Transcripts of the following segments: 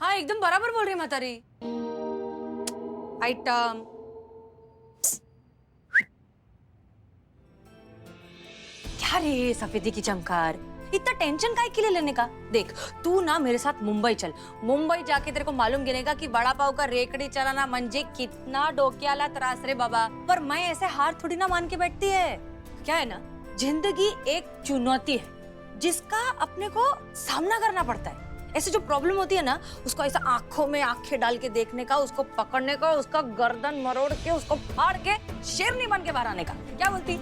हाँ एकदम बराबर बोल रही है मातारी। आइटम क्या रे सफेदी की चमकार, इतना टेंशन काहे के लिए लेने का। देख तू ना मेरे साथ मुंबई चल, मुंबई जाके तेरे को मालूम गिनेगा कि वड़ा पाव का रेकड़ी चलाना म्हणजे कितना डोक्याला त्रास रे बाबा। पर मैं ऐसे हार थोड़ी ना मान के बैठती है। क्या है ना, जिंदगी एक चुनौती है जिसका अपने को सामना करना पड़ता है। ऐसे जो प्रॉब्लम होती है ना, उसको ऐसा आंखों में आंखें डाल के देखने का, उसको पकड़ने का, उसका गर्दन मरोड़ के, उसको फाड़ के शेरनी बन के बाहर आने का। क्या बोलती?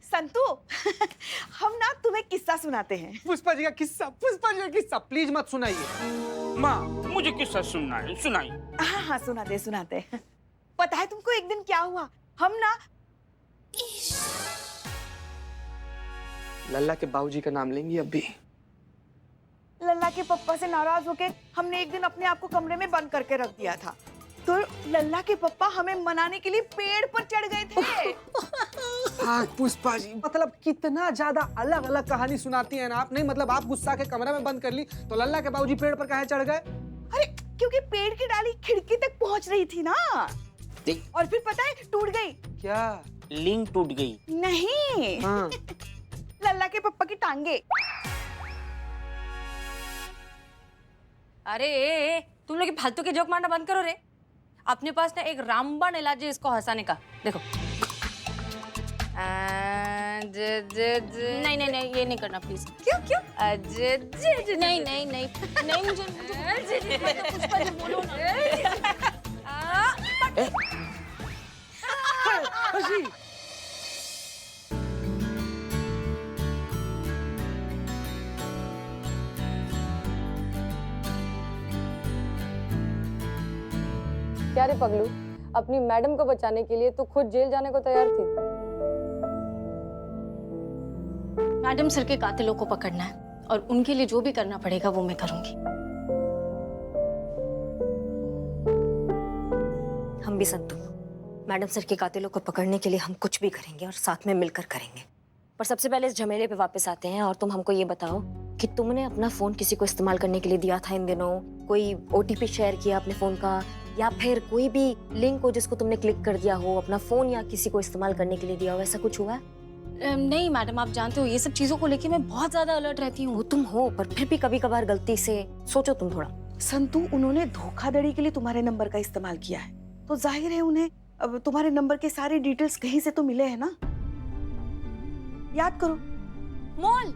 संतू हम ना तुम्हें किस्सा सुनाते हैं। पुष्पा जी का किस्सा, पुष्पा जी का किस्सा प्लीज मत सुनाइए। माँ मुझे किस्सा सुनना है, सुनाई। हाँ हाँ सुनाते सुनाते। पता है तुमको एक दिन क्या हुआ? हम ना लल्ला के बाबूजी का नाम लेंगी अभी? लल्ला के पप्पा से नाराज होके हमने एक दिन अपने आप को कमरे में बंद करके रख दिया था। तो लल्ला के पप्पा हमें मनाने के लिए पेड़ पर चढ़ गए थे। हाँ पुष्पा जी, मतलब कितना ज्यादा अलग अलग कहानी सुनाती हैं ना आप। नहीं मतलब आप गुस्सा के कमरे में बंद कर ली तो लल्ला के बाबूजी पेड़ पर काहे चढ़ गए? अरे क्योंकि पेड़ की डाली खिड़की तक पहुंच रही थी ना, और फिर पता है टूट गई। क्या? लिंक टूट गई? नहीं हाँ। लल्ला के पप्पा की टांगे। अरे तुम लोग फालतू के जोक मारना बंद करो रे। अपने पास ना एक रामबाण इलाज है इसको हंसाने का। देखो नहीं नहीं नहीं, ये नहीं करना प्लीज। क्यों क्यों? नहीं नहीं नहीं नहीं, मुझे पुष्पा जी बोलो ना। हंसी। क्या रे पगलू, अपनी मैडम को बचाने के लिए तू खुद जेल जाने को तैयार थी? मैडम सर के कातिलों को पकड़ना है और उनके लिए जो भी करना पड़ेगा वो मैं करूंगी। हम भी संतु, मैडम सर के कातिलों को पकड़ने के लिए हम कुछ भी करेंगे और साथ में मिलकर करेंगे। पर सबसे पहले इस झमेले पे वापस आते हैं और तुम हमको ये बताओ कि तुमने अपना फोन किसी को इस्तेमाल करने के लिए दिया था इन दिनों? कोई ओटीपी शेयर किया अपने फोन का, या फिर कोई भी लिंक हो जिसको तुमने क्लिक कर दिया हो, अपना फोन या किसी को इस्तेमाल करने के लिए दिया हो, ऐसा कुछ हुआ है? नहीं मैडम, आप जानते हो ये सब चीजों को लेके मैं बहुत ज्यादा अलर्ट रहती हूँ। वो तुम हो, पर फिर भी कभी कभार गलती से सोचो तुम थोड़ा। संतु उन्होंने धोखाधड़ी के लिए तुम्हारे नंबर का इस्तेमाल किया है, तो जाहिर है उन्हें अब तुम्हारे नंबर के सारे डिटेल्स कहीं से तो मिले हैं ना। याद करो। मॉल,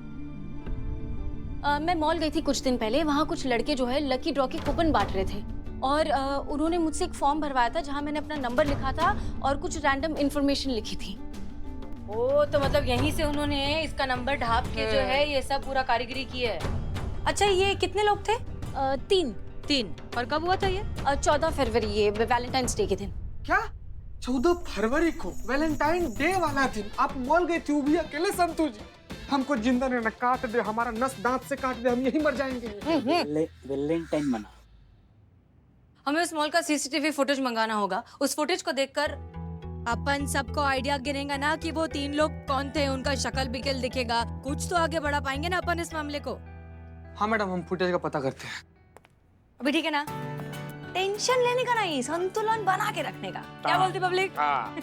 मैं मॉल गई थी कुछ दिन पहले। वहाँ कुछ लड़के जो है लकी ड्रॉ के कूपन बांट रहे थे और उन्होंने मुझसे एक फॉर्म भरवाया था जहाँ मैंने अपना नंबर लिखा था और कुछ रैंडम इंफॉर्मेशन लिखी थी। ओ तो मतलब यहीं से उन्होंने इसका नंबर ढाप के जो है ये सब पूरा कारीगरी की है। अच्छा ये कितने लोग थे? 3। और कब हुआ था ये? 14 फरवरी, ये वैलेंटाइंस डे के दिन। क्या? 14 फरवरी को वैलेंटाइन डे वाला दिन आप मॉल गए थे वो भी अकेले? संतु जी हमको जिंदा ने काट दे, हमारा नस दांत से काट दे, हम यहीं मर जाएंगे। वैलेंटाइन मना। हमें उस मॉल का सीसीटीवी फुटेज मंगाना होगा। उस फुटेज को देखकर अपन सबको आइडिया गिरेगा ना कि वो 3 लोग कौन थे, उनका शक्ल बिकल दिखेगा, कुछ तो आगे बढ़ा पाएंगे ना अपन इस मामले को। हाँ मैडम, हम फुटेज का पता करते हैं। अभी ठीक है ना? टेंशन लेने का नहीं, संतुलन बना के रखने का। क्या बोलती पब्लिक? हाँ।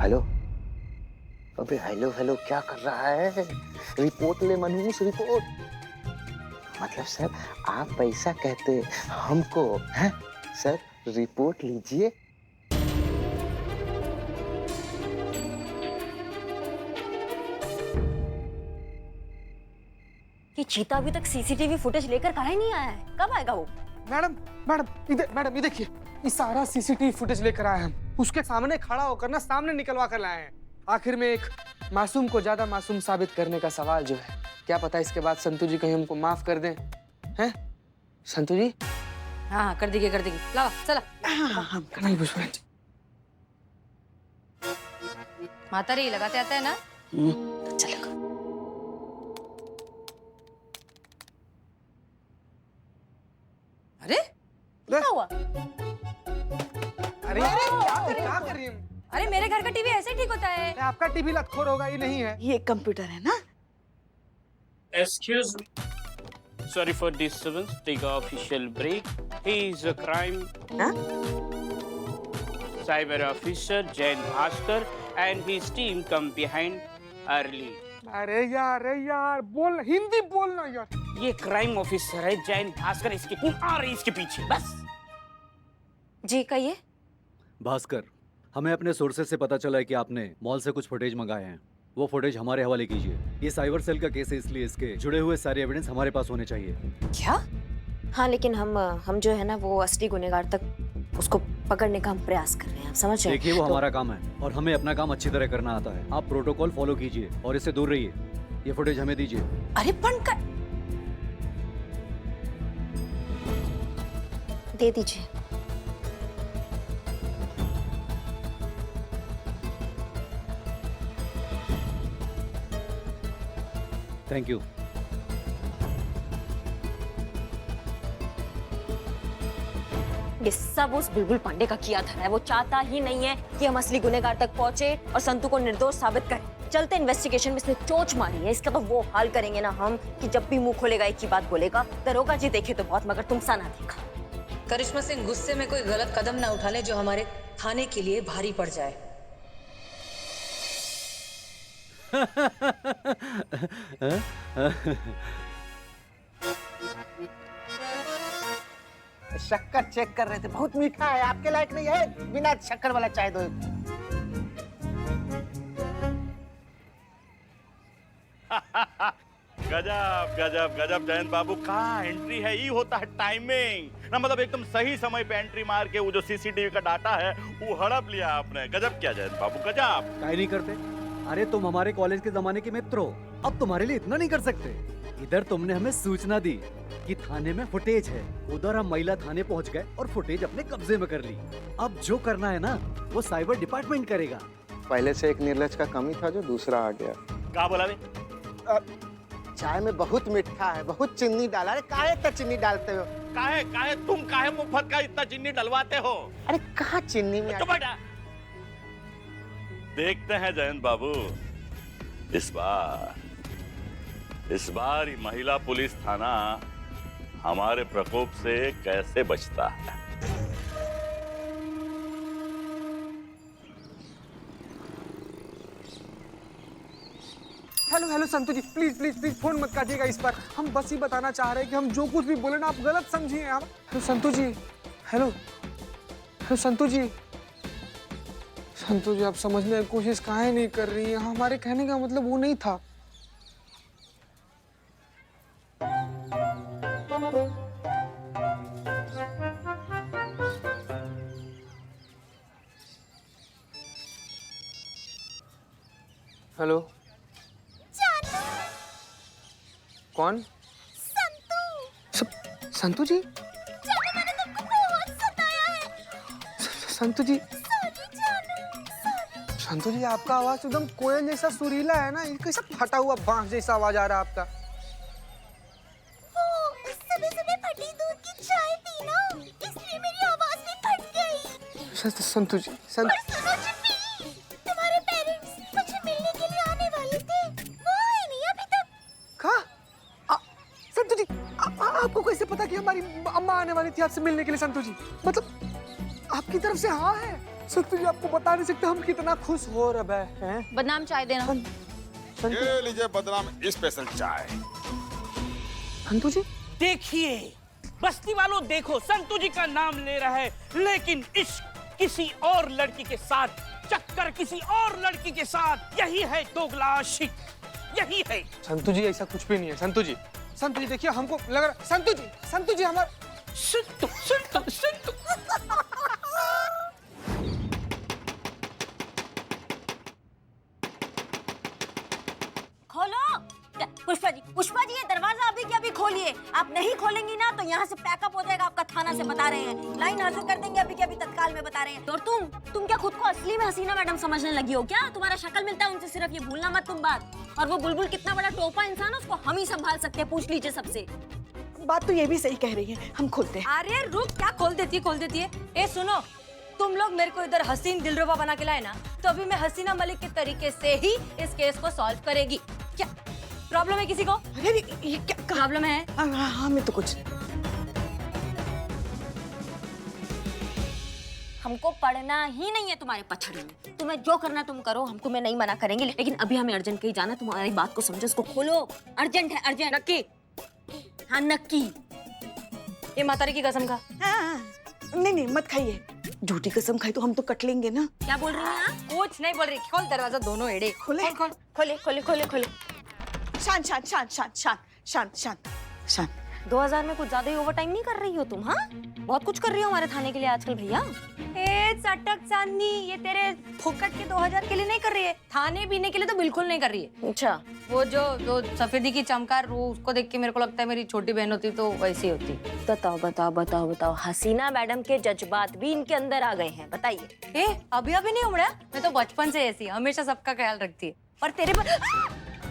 हेलो, अबे हेलो हेलो क्या कर रहा है? रिपोर्ट ले मनहूस, रिपोर्ट। मतलब सर आप पैसा कहते हमको हैं? सर रिपोर्ट लीजिए। ये चीता अभी तक सीसीटीवी फुटेज लेकर काहे नहीं आया है? कब आएगा वो? मैडम मैडम ये देखिए, ये सारा सीसीटीवी फुटेज लेकर आए हम। उसके सामने खड़ा होकर ना सामने निकलवा कर लाए हैं। आखिर में एक मासूम को ज्यादा मासूम साबित करने का सवाल जो है, क्या पता इसके बाद संतु जी कहीं हमको माफ कर दें। हैं संतु जी? हाँ कर देगी कर देगी। लाओ चला। हाँ नहीं पुष्पा जी। माता री लगाते आता है ना? चलो। अरे क्या हुआ? अरे क्या कर रही है? अरे मेरे घर का टीवी ऐसे ठीक होता है। अरे आपका टीवी लतखोर होगा, ये नहीं है। ये कंप्यूटर है ना? Excuse me. Sorry for disturbance. Take a official break. He is a crime cyber officer Jain Bhaskar and his team come behind early. अरे यार बोल, हिंदी बोलना यार। ये क्राइम ऑफिसर है जैन भास्कर, इसकी टीम आ रही इसके पीछे। बस जी कहिए। भास्कर, हमें अपने सोर्सेज से पता चला है कि आपने मॉल से कुछ फुटेज मंगाए हैं। वो फुटेज हमारे हवाले कीजिए। ये साइबर सेल का केस है, इसलिए इसके जुड़े हुए सारे एविडेंस हमारे पास होने चाहिए। क्या? हाँ, लेकिन हम जो है ना वो असली गुनहगार तक उसको पकड़ने का हम प्रयास कर रहे हैं, आप समझ रहे हैं? देखिए, वो हमारा काम है और हमें अपना काम अच्छी तरह करना आता है। आप प्रोटोकॉल फॉलो कीजिए और इससे दूर रहिए। ये फुटेज हमें दीजिए। अरे पंकज, दे दीजिए। Thank you. ये सब उस बुलबुल पांडे का किया धरा है। वो चाहता ही नहीं है कि हम असली गुनहगार तक पहुंचे और संतू को निर्दोष साबित करें। चलते इन्वेस्टिगेशन में इसने चोट मारी है, इसका तो वो हाल करेंगे ना हम कि जब भी मुंह खोलेगा एक ही बात बोलेगा, दरोगा जी देखे तो बहुत मगर तुम सा ना देखा। करिश्मा सिंह गुस्से में कोई गलत कदम ना उठा ले जो हमारे थाने के लिए भारी पड़ जाए। शक्कर चेक कर रहे थे, बहुत मीठा है, आपके लायक नहीं है, बिना शक्कर वाला चाय दो। गजब गजब गजब जयंत बाबू, कहाँ एंट्री है, ये होता है टाइमिंग ना, मतलब एकदम सही समय पे एंट्री मार के वो जो सीसीटीवी का डाटा है वो हड़प लिया आपने। गजब किया जयंत बाबू, गजब। काहे नहीं करते? अरे तुम हमारे कॉलेज के जमाने के मित्र हो, अब तुम्हारे लिए इतना नहीं कर सकते। इधर तुमने हमें सूचना दी कि थाने में फुटेज है, उधर हम महिला थाने पहुंच गए और फुटेज अपने कब्जे में कर ली। अब जो करना है ना वो साइबर डिपार्टमेंट करेगा। पहले से एक निर्लज का कमी था जो दूसरा आ गया। क्या बोला बे? चाय में बहुत मीठा है, बहुत चीनी डाला। अरे काहे इतना चीनी डालते हो? काहे काहे तुम काहे मुफ्त का इतना चीनी डलवाते हो? अरे कहाँ चीनी में? तो बेटा देखते हैं जयंत बाबू, इस बार ये महिला पुलिस थाना हमारे प्रकोप से कैसे बचता है। Hello Santu ji, please phone मत काटिएगा इस बार। हम बस ही बताना चाह रहे हैं कि हम जो कुछ भी बोले ना आप गलत समझिए। आप हेलो संतू जी, हेलो संतू जी, आप समझने की कोशिश काहे नहीं कर रही हैं? हमारे कहने का मतलब वो नहीं था। हेलो, कौन? संतू जी? मैंने तुमको बहुत सताया है। संतू जी, आपका आवाज एकदम कोयल जैसा सुरीला है ना, ये कैसा फटा हुआ बांस जैसा आवाज आ रहा है आपका। वो सुबह फटी दूध की चाय पी ना, इसलिए मेरी आवाज भी फट गई। संतू जी, सुनो चिप्पी, तुम्हारे पेरेंट्स मुझे मिलने के लिए आने वाले थे, वो आए नहीं अभी तक। कहाँ? संतू जी, आपको कैसे पता कि हमारी अम्मा आने वाली थी आपसे मिलने के लिए? संतू जी, मतलब आपकी तरफ से हाँ है? संतू जी, आपको बता नहीं सकते हम कितना खुश हो रहे हैं। बदनाम चाय देना। ये लीजिए बदनाम स्पेशल चाय। संतू जी, देखिए बस्ती वालों, देखो संतू जी का नाम ले रहा है, लेकिन इश्क किसी और लड़की के साथ, चक्कर किसी और लड़की के साथ, यही है दोगला आशिक, यही है। संतू जी, ऐसा कुछ भी नहीं है। संतू जी देखिए, हमको लग रहा। संतू जी हमारा संतू। खोलो पुष्पा जी ये दरवाजा अभी के अभी खोलिए। आप नहीं खोलेंगी ना तो यहाँ से पैकअप हो जाएगा आपका थाना से, बता रहे हैं। लाइन हाजिर कर देंगे अभी के अभी तत्काल में, बता रहे हैं। और तुम क्या खुद को असली में हसीना मैडम समझने लगी हो क्या? तुम्हारा शक्ल मिलता है उनसे सिर्फ, ये भूलना मत तुम बात। और वो बुलबुल कितना बड़ा टोपा इंसान है, उसको हम ही संभाल सकते हैं, पूछ लीजिए सबसे। बात तो ये भी सही कह रही है, हम खोलते हैं। अरे रुक, क्या खोल देती है? ए सुनो, तुम लोग मेरे को इधर हसीन दिलरुबा बना के लाए ना, तो अभी मैं हसीना मलिक के तरीके से ही इस केस को सॉल्व करेगी। क्या प्रॉब्लम है किसी को? अरे ये क्या प्रॉब्लम है? हमें तो कुछ। हमको पढ़ना ही नहीं है तुम्हारे पछड़ी में। तुम्हें जो करना तुम करो, हम तुम्हें नहीं मना करेंगे, लेकिन अभी हमें अर्जेंट कहीं जाना। तुम्हारी बात को समझो, उसको खोलो, अर्जेंट है, अर्जेंट। नक्की? हाँ नक्की। ये मातारी की कसम का? नहीं मत खाइए, झूठी कसम खाई तो हम तो कट लेंगे ना। क्या बोल रही हैं आप? कुछ नहीं बोल रही। खोल दरवाजा, दोनों एड़े खोले। खोले। शांत। 2000 में कुछ ज्यादा ही ओवर टाइम नहीं कर रही हो तुम? हाँ, बहुत कुछ कर रही हो हमारे थाने के लिए आजकल भैया। ए चटक चांदनी, ये तेरे फुकट के 2000 के लिए नहीं कर रही है, थाने पीने के लिए तो बिल्कुल नहीं कर रही है। अच्छा, वो जो सफेदी की चमकार, वो उसको देख के मेरे को लगता है मेरी छोटी बहन होती तो वैसी होती। बताओ। हसीना मैडम के जज्बात भी इनके अंदर आ गए हैं, बताइए। ए अभी नहीं उमड़ा, मैं तो बचपन से ऐसी, हमेशा सबका ख्याल रखती है। पर तेरे पर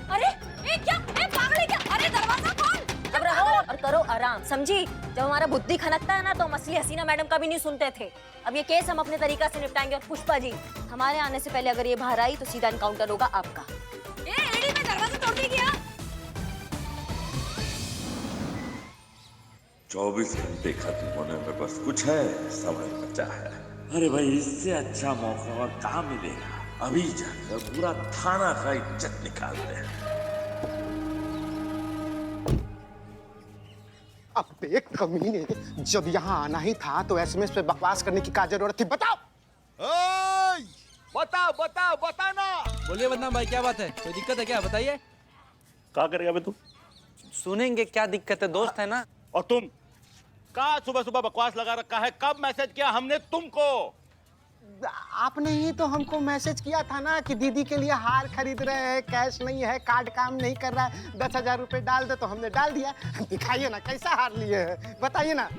अरे ए क्या, ए पागल है क्या? अरे दरवाजा खोल। अब रहो और करो आराम, समझी? जब हमारा बुद्धि खनकता है ना, तो हम असली हसीना मैडम का भी नहीं सुनते थे। अब ये केस हम अपने तरीका से निपटाएंगे। और पुष्पा जी, हमारे आने से पहले अगर ये बाहर आई तो सीधा एनकाउंटर होगा आपका। ए एडी में दरवाजा तोड़ दी क्या? 24 घंटे खत्म होने में बस कुछ है समय बचा है। अरे भाई, इससे अच्छा मौका और कहाँ मिलेगा? अभी जाकर पूरा थाना का इज्जत निकालते हैं। अब देख कमीने, जब यहाँ आना ही था तो एसएमएस पे बकवास करने की क्या जरूरत थी? बताओ। बता ना। बोलिए बदनाम भाई, क्या बात है? कोई दिक्कत है क्या? बताइए। क्या करेगा बे तू? सुनेंगे, क्या दिक्कत है? दोस्त है ना। और तुम का सुबह बकवास लगा रखा है? कब मैसेज किया हमने तुमको? आपने ही तो हमको मैसेज किया था ना कि दीदी के लिए हार खरीद रहे हैं, कैश नहीं है, कार्ड काम नहीं कर रहा है, 10,000 रुपए डाल दे, तो हमने डाल दिया। दिखाइए ना कैसा हार लिए हैं, बताइए ना।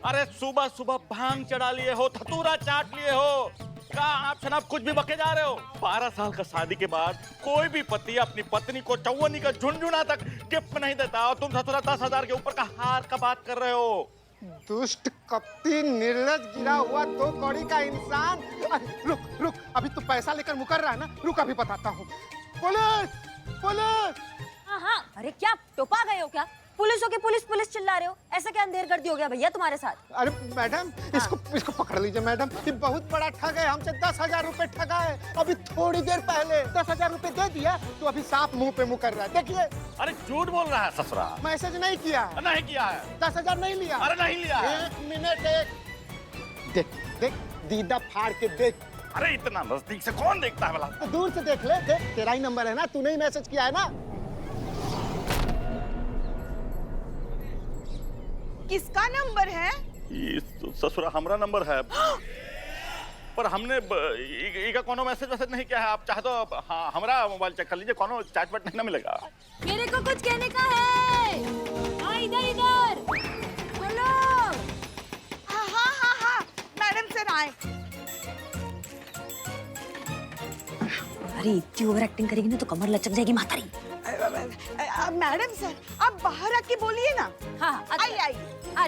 अरे सुबह भांग चढ़ा लिए हो, धतूरा चाट लिए हो, का आप शनाब कुछ भी बके जा रहे हो? 12 साल का शादी के बाद कोई भी पति अपनी पत्नी को चौवनी का झुनझुना तक गिफ्ट नहीं देता, और तुम धतूरा 10,000 के ऊपर का हार का बात कर रहे हो। दुष्ट, कपटी, निर्लज, गिरा हुआ दो कौड़ी का इंसान। अरे रुक, अभी तो पैसा लेकर मुकर रहा है ना, रुक अभी बताता हूँ। पुलिस। हाँ, अरे क्या टोपा गए हो क्या? पुलिस हो के पुलिस चिल्ला रहे हो? ऐसा क्या अंधेर कर दिया भैया तुम्हारे साथ? अरे मैडम, इसको पकड़ लीजिए मैडम, ये बहुत बड़ा ठग है, हमसे 10,000 रुपए ठगा है। अभी थोड़ी देर पहले 10,000 रुपए दे दिया तो अभी साफ मुंह पे मुंह कर रहा है, देखिए। अरे झूठ बोल रहा है ससुरा। मैसेज नहीं किया। नहीं किया है। 10,000 नहीं लिया। अरे नहीं लिया। 1 मिनट, देख दीदा फाड़ के देख। अरे इतना नजदीक से कौन देखता है भला? तो दूर से देख ले, देख तेरा ही नंबर है ना, तूने ही मैसेज किया है ना। किसका नंबर है? ससुरा हमारा नंबर है। पर हमने इका कोनो मैसेज नहीं किया है। आप चाहे तो हमारा मोबाइल चेक कर लीजिए, कोनो चैट वैट नहीं ना मिलेगा। मेरे को कुछ कहने का है। इधर बोलो। हाँ, मैडम सर आए। अरे इतनी ओवर एक्टिंग करेगी ना तो कमर लचक जाएगी मातारी। मैडम सर, आप बाहर आके बोलिए ना। हाँ, आई। आ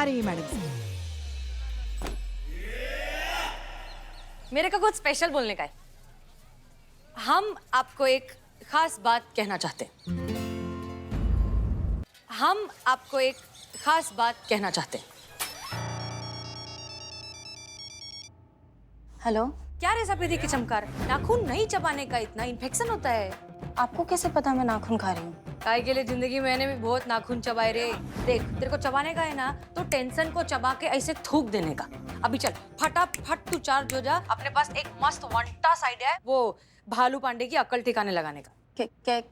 रही मैडम सर। मेरे को कुछ स्पेशल बोलने का है। हम आपको एक खास बात कहना चाहते हैं। हेलो, क्या रे सफेदी की चमकार, नाखून नहीं चबाने का, इतना इन्फेक्शन होता है। आपको कैसे पता मैं नाखून खा रही हूँ? काय के लिए जिंदगी मैंने भी बहुत नाखून चबाए रे। देख, तेरे को चबाने का है ना, तो टेंशन को चबा के ऐसे थूक देने का। अभी चल फटाफट तू चार्ज हो जा। अपने पास एक मस्त वंटा आइडिया है, वो भालू पांडे की अक्ल ठिकाने लगाने का।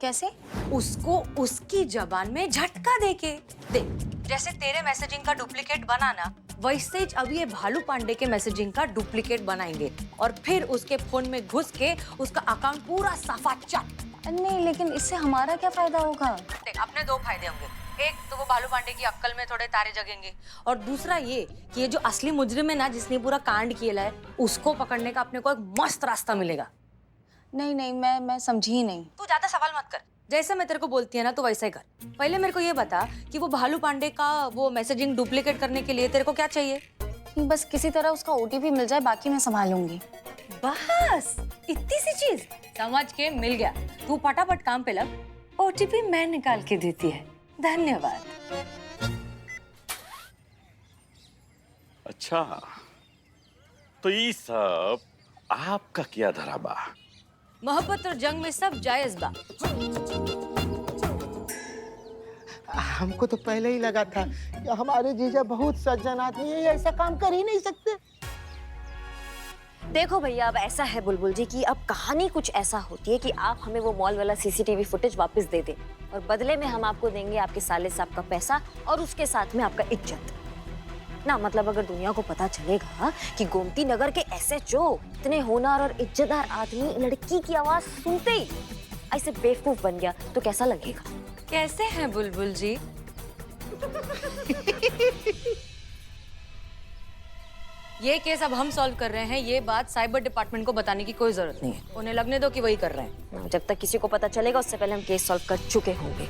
कैसे? उसको उसकी जबान में झटका देके। देख, जैसे तेरे मैसेजिंग का डुप्लीकेट बना ना, वैसे ही अभी ये भालू पांडे के मैसेजिंग का डुप्लीकेट बनाएंगे और फिर उसके फोन में घुस के उसका अकाउंट पूरा साफा चट। नहीं, लेकिन इससे हमारा क्या फायदा होगा? देख, अपने 2 फायदे होंगे। एक तो वो भालू पांडे की अक्ल में थोड़े तारे जगेंगे, और दूसरा ये कि ये जो असली मुजरिम है ना, जिसने पूरा कांड किया है, उसको पकड़ने का अपने को एक मस्त रास्ता मिलेगा। नहीं, मैं समझी ही नहीं। तू ज्यादा सवाल मत कर, जैसा मैं तेरे को बोलती है ना तो वैसा ही कर। पहले मेरे को ये बता कि वो भालू पांडे का वो मैसेजिंग डुप्लीकेट करने के लिए तेरे को क्या चाहिए? बस किसी तरह उसका ओटीपी मिल जाए, बाकी मैं संभाल लूंगी। बस इतनी सी चीज, समझ के मिल गया। तू फटाफट काम पे लग, ओटीपी मैं निकाल के देती है। धन्यवाद। अच्छा, तो ये सब आपका क्या धराबा? मोहब्बत और जंग में सब जायज बा। हमको तो पहले ही लगा था कि हमारे जीजा बहुत सज्जन आदमी है, ये ऐसा काम कर ही नहीं सकते। देखो भैया, अब ऐसा है बुलबुल जी कि अब कहानी कुछ ऐसा होती है कि आप हमें वो मॉल वाला सीसीटीवी फुटेज वापस दे दें और बदले में हम आपको देंगे आपके साले साहब का पैसा और उसके साथ में आपका इज्जत ना। मतलब अगर दुनिया को पता चलेगा कि गोमती नगर के एसएचओ इतने होनहार और इज्जतदार आदमी लड़की की आवाज सुनते ही ऐसे बेवकूफ बन गया तो कैसा लगेगा? कैसे हैं बुलबुल जी? ये केस अब हम सॉल्व कर रहे हैं, ये बात साइबर डिपार्टमेंट को बताने की कोई जरूरत नहीं है। उन्हें लगने दो कि वही कर रहे हैं। जब तक किसी को पता चलेगा उससे पहले हम केस सॉल्व कर चुके होंगे।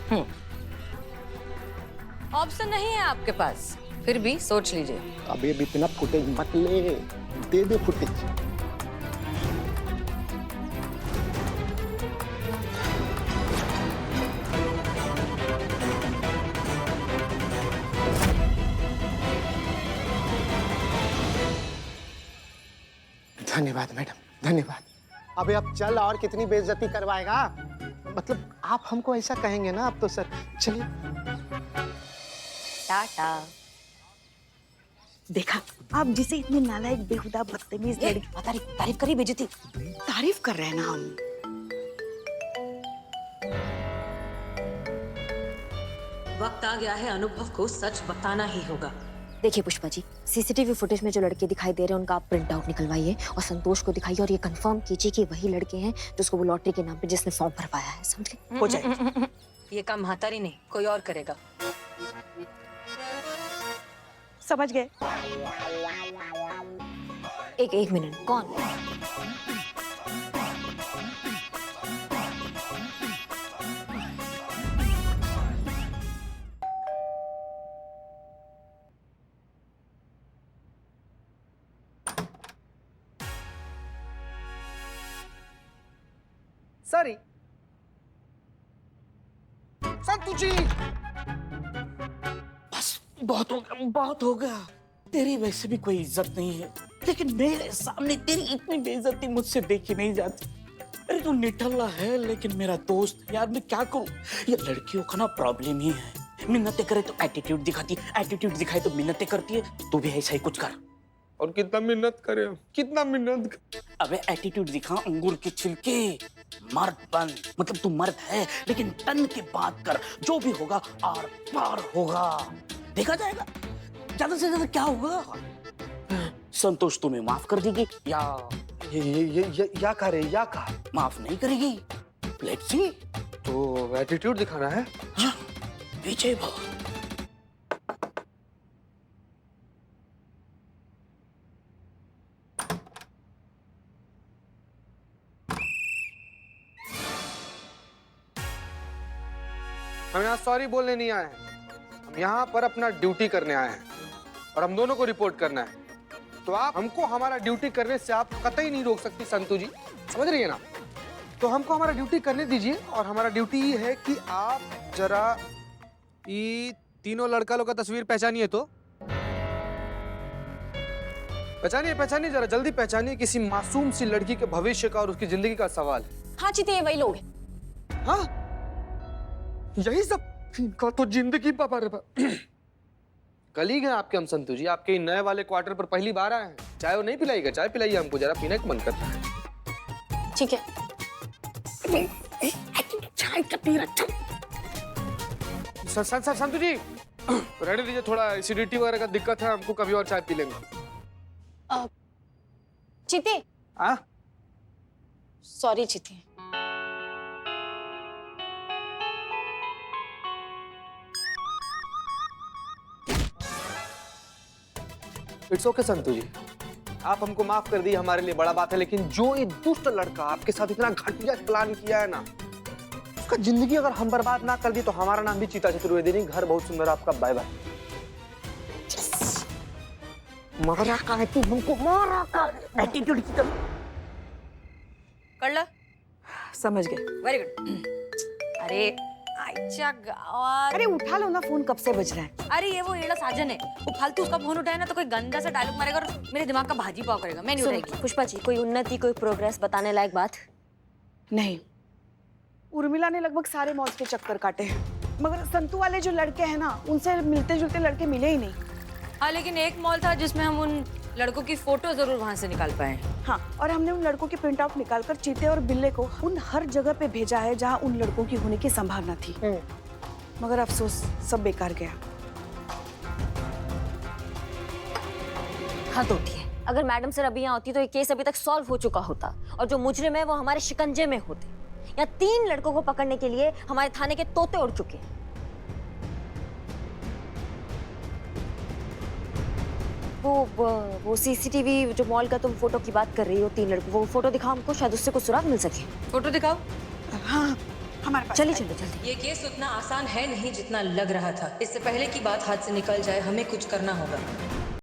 ऑप्शन नहीं है आपके पास, फिर भी सोच लीजिए। अबे इतना फुटेज मत ले, दे दे फुटेज। धन्यवाद मैडम, धन्यवाद। अबे अब चल, और कितनी बेइज्जती करवाएगा? मतलब आप हमको ऐसा कहेंगे ना अब तो सर। चलिए टाटा। देखा, आप जिसे इतनी नालायक बेहुदा बदतमीज लड़की तारीफ करी बेइज्जती। तारीफ कर रहे हैं ना हम। वक्त आ गया है, अनुभव को सच बताना ही होगा। देखिए पुष्पा जी, सीसीटीवी फुटेज में जो लड़के दिखाई दे रहे हैं उनका आप प्रिंट आउट निकलवाइए और संतोष को दिखाइए और ये कंफर्म कीजिए कि वही लड़के हैं जिसको वो लॉटरी के नाम पे जिसने फॉर्म भरवाया है। समझ गए? हो जाएगा। ये काम महातारी नहीं, कोई और करेगा। समझ गए? एक मिनट, कौन? सॉरी संतु जी। बस बहुत हो गया, बहुत हो गया। तेरी वैसे भी कोई इज्जत नहीं है, लेकिन मेरे सामने तेरी इतनी बेइज्जती मुझसे देखी नहीं जाती। अरे तू निठल्ला है लेकिन मेरा दोस्त। यार मैं क्या करूं, ये लड़कियों का ना प्रॉब्लम ही है। मिन्नतें करे तो एटीट्यूड दिखाती, एटीट्यूड दिखाए तो मिन्नतें करती है। तू भी ऐसा ही कुछ कर। और कितना मिन्नत करे, कितना मिन्नत। अबे एटीट्यूड दिखा, अंगूर के छिलके। मर्द बन, मतलब तू मर्द है लेकिन तन के बात कर। जो भी होगा आर पार होगा, देखा जाएगा। ज्यादा से ज्यादा क्या होगा? संतोष तुम्हें माफ कर देगी या या करे या का माफ नहीं करेगी? Let's see. तो एटीट्यूड दिखाना है। हाँ, पीछे भाग। हम यहाँ सॉरी बोलने नहीं आए हैं, हम यहाँ पर अपना ड्यूटी करने आए हैं और हम दोनों को रिपोर्ट करना है। तो आप हमको हमारा ड्यूटी करने से आप कतई नहीं रोक सकती संतु जी, समझ रही है ना? तो हमको हमारा ड्यूटी करने दीजिए और हमारा ड्यूटी ये है कि आप जरा ये तीनों लड़का लोग का तस्वीर पहचानिए। तो पहचानिए जरा जल्दी पहचानिए। किसी मासूम सी लड़की के भविष्य का और उसकी जिंदगी का सवाल है। हाँ चिते, ये वही लोग हैं। हाँ, यही सब। इनका तो जिंदगी कलीग हैं आपके हम संतु जी, आपके नए वाले क्वार्टर पर पहली बार आए हैं। चाय वो नहीं पिलाइएगा? चाय पिलाइए हमको, जरा पीने का मन करता है। ठीक है। चाय का पी रहा। संतु जी रहने दीजिए, थोड़ा एसिडिटी वगैरह का दिक्कत है हमको, कभी और चाय पी लेंगे। चिते। हाँ सॉरी चिते। इट्स ओके संतु जी, आप हमको माफ कर दिए, हमारे लिए बड़ा बात है। लेकिन जो ये दुष्ट लड़का आपके साथ इतना घटिया प्लान किया है ना, आपका जिंदगी अगर हम बर्बाद ना कर दी तो हमारा नाम भी चीता चतुर्वेदी। घर बहुत सुंदर आपका, बाय बाय। मारा का है तू हमको, मारा का एटीट्यूड की कमी। कर ला। समझ गए। Very good. अरे आईच्या गावात। अरे उठा लो ना, फोन कब से बज रहा है। अरे ये वो येड़ा साजन है, वो फालतू उसका फोन उठाए ना तो कोई गंदा सा डायलॉग मारेगा और मेरे दिमाग का भाजी पाव करेगा। मैं नहीं उठाएगी। पुष्पा जी, कोई उन्नति, कोई प्रोग्रेस बताने लायक बात? नहीं, उर्मिला ने लगभग सारे मॉल्स के चक्कर काटे हैं, मगर संतू वाले जो लड़के हैं ना, उनसे मिलते जुलते लड़के मिले ही नहीं। हाँ, लेकिन एक मॉल था जिसमें हम उन लड़कों की फोटो जरूर वहां से निकाल पाए। हाँ, और हमने उन लड़कों की प्रिंट आउट निकालकर चीते और बिल्ले को उन हर जगह पे भेजा है जहाँ उन लड़कों की होने की संभावना थी। मगर अफसोस, सब बेकार गया। हाँ तो ठीक है, अगर मैडम सर अभी यहाँ होती तो ये केस अभी तक सॉल्व हो चुका होता और जो मुजरिम है वो हमारे शिकंजे में होते। यहाँ 3 लड़कों को पकड़ने के लिए हमारे थाने के तोते उड़ चुके हैं। वो सीसीटीवी जो मॉल का तुम फोटो की बात कर रही हो, 3 लड़कों, वो फोटो दिखाओ हमको, शायद उससे कुछ सुराग मिल सके। फोटो दिखाओ। हाँ, हमारे पास। चलिए चलिए जल्दी। ये केस उतना आसान है नहीं जितना लग रहा था। इससे पहले की बात हाथ से निकल जाए, हमें कुछ करना होगा।